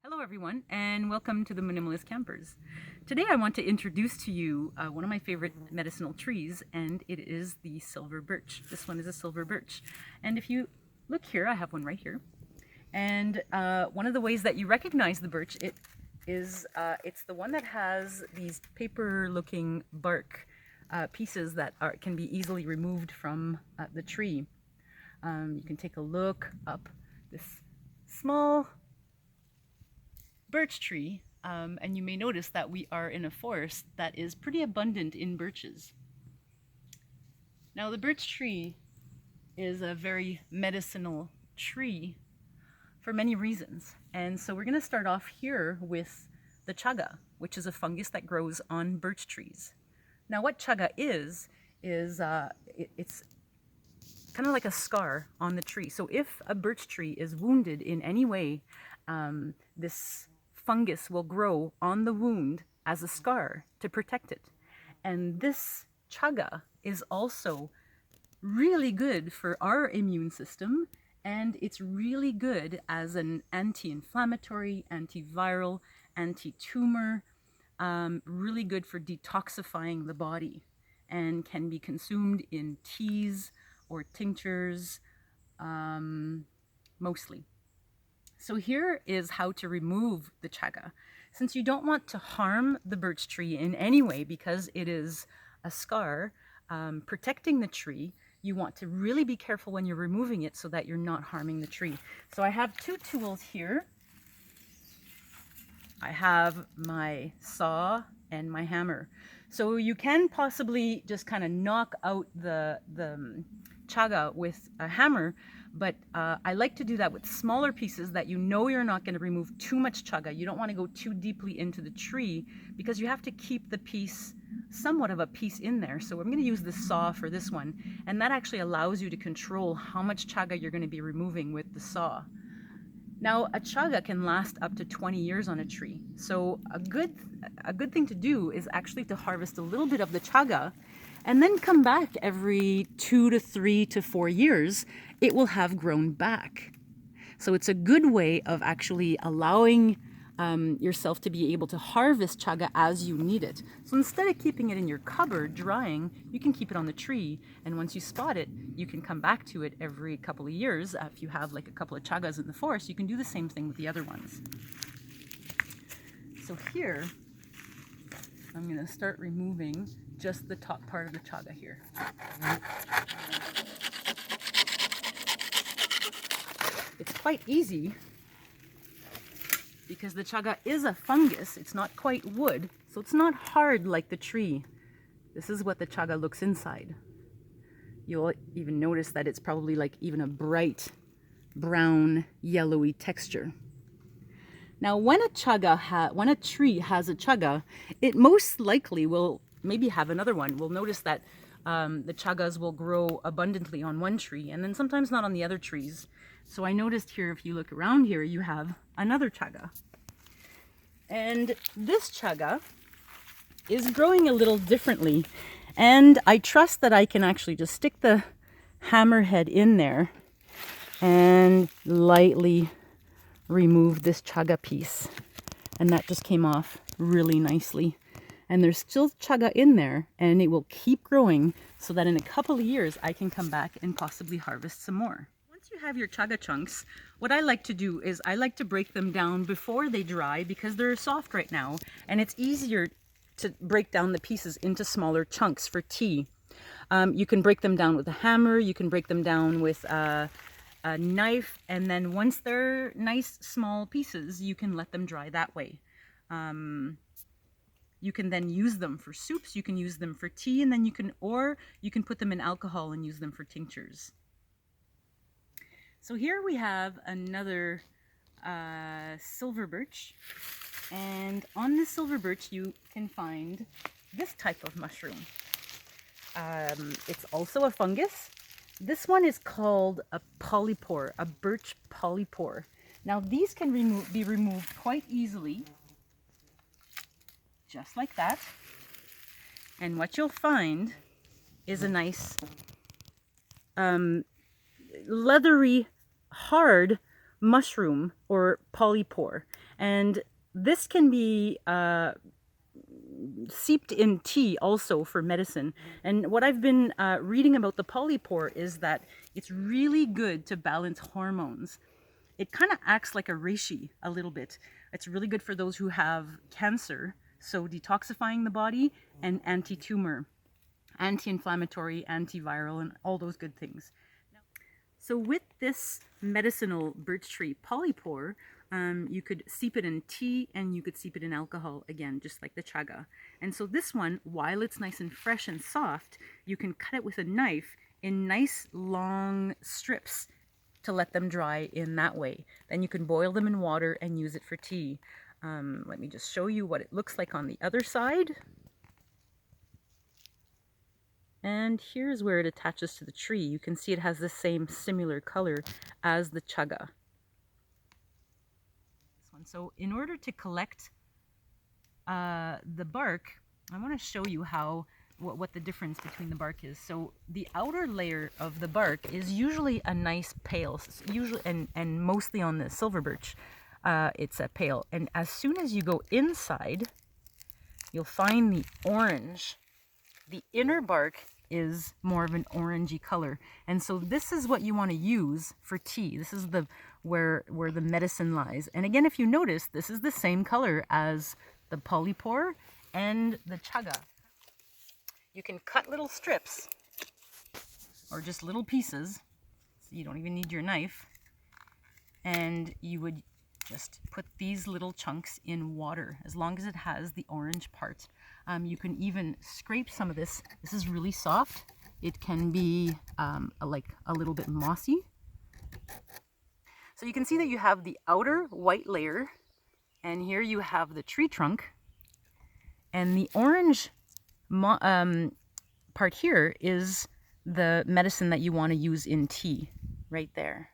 Hello everyone and welcome to the Minimalist Campers. Today I want to introduce to you one of my favorite medicinal trees, and it is the silver birch. This one is a silver birch, and if you look here, I have one right here, and one of the ways that you recognize the birch it's the one that has these paper looking bark pieces that can be easily removed from the tree. You can take a look up this small birch tree, and you may notice that we are in a forest that is pretty abundant in birches. Now the birch tree is a very medicinal tree for many reasons, and so we're going to start off here with the chaga, which is a fungus that grows on birch trees. Now what chaga is it's kind of like a scar on the tree. So if a birch tree is wounded in any way, this fungus will grow on the wound as a scar to protect it. And this chaga is also really good for our immune system, and it's really good as an anti-inflammatory, antiviral, anti-tumor, really good for detoxifying the body, and can be consumed in teas or tinctures, mostly. So here is how to remove the chaga. Since you don't want to harm the birch tree in any way because it is a scar protecting the tree, you want to really be careful when you're removing it so that you're not harming the tree. So I have two tools here. I have my saw and my hammer. So you can possibly just kind of knock out the chaga with a hammer, but I like to do that with smaller pieces that you know you're not going to remove too much chaga. You don't want to go too deeply into the tree because you have to keep the piece, somewhat of a piece in there. So I'm going to use the saw for this one, and that actually allows you to control how much chaga you're going to be removing with the saw. Now a chaga can last up to 20 years on a tree. So a good thing to do is actually to harvest a little bit of the chaga and then come back every 2 to 3 to 4 years. It will have grown back. So it's a good way of actually allowing yourself to be able to harvest chaga as you need it. So instead of keeping it in your cupboard drying, you can keep it on the tree, and once you spot it, you can come back to it every couple of years. If you have like a couple of chagas in the forest, you can do the same thing with the other ones. So here, I'm going to start removing just the top part of the chaga here. It's quite easy because the chaga is a fungus. It's not quite wood, so it's not hard like the tree. This is what the chaga looks inside. You'll even notice that it's probably like even a bright brown yellowy texture. Now when a tree has a chaga, it most likely will maybe have another one. We'll notice that the chagas will grow abundantly on one tree and then sometimes not on the other trees. So I noticed here, if you look around here, you have another chaga. And this chaga is growing a little differently. And I trust that I can actually just stick the hammerhead in there and lightly remove this chaga piece. And that just came off really nicely. And there's still chaga in there, and it will keep growing so that in a couple of years I can come back and possibly harvest some more. Once you have your chaga chunks, what I like to do is I like to break them down before they dry because they're soft right now, and it's easier to break down the pieces into smaller chunks for tea. You can break them down with a hammer, you can break them down with a knife, and then once they're nice small pieces, you can let them dry that way. You can then use them for soups, you can use them for tea, and then you can put them in alcohol and use them for tinctures. So here we have another silver birch, and on this silver birch you can find this type of mushroom. It's also a fungus. This one is called a polypore, a birch polypore. Now these can be removed quite easily, just like that. And what you'll find is a nice leathery, hard mushroom or polypore. And this can be seeped in tea also for medicine. And what I've been reading about the polypore is that it's really good to balance hormones. It kind of acts like a reishi a little bit. It's really good for those who have cancer, so detoxifying the body, and anti-tumor, anti-inflammatory, antiviral, and all those good things. So with this medicinal birch tree polypore, you could steep it in tea and you could steep it in alcohol, again, just like the chaga. And so this one, while it's nice and fresh and soft, you can cut it with a knife in nice long strips to let them dry in that way. Then you can boil them in water and use it for tea. Let me just show you what it looks like on the other side. And here's where it attaches to the tree. You can see it has the same similar color as the chaga. So in order to collect the bark, I want to show you what the difference between the bark is. So the outer layer of the bark is usually a nice pale, usually and mostly on the silver birch, it's a pale. And as soon as you go inside, you'll find the orange. The inner bark is more of an orangey color, and so this is what you want to use for tea. This is where the medicine lies. And again, if you notice, this is the same color as the polypore and the chaga. You can cut little strips or just little pieces, so you don't even need your knife, and you would just put these little chunks in water as long as it has the orange part. You can even scrape some of this. This is really soft. It can be like a little bit mossy. So you can see that you have the outer white layer, and here you have the tree trunk, and the orange part here is the medicine that you want to use in tea right there.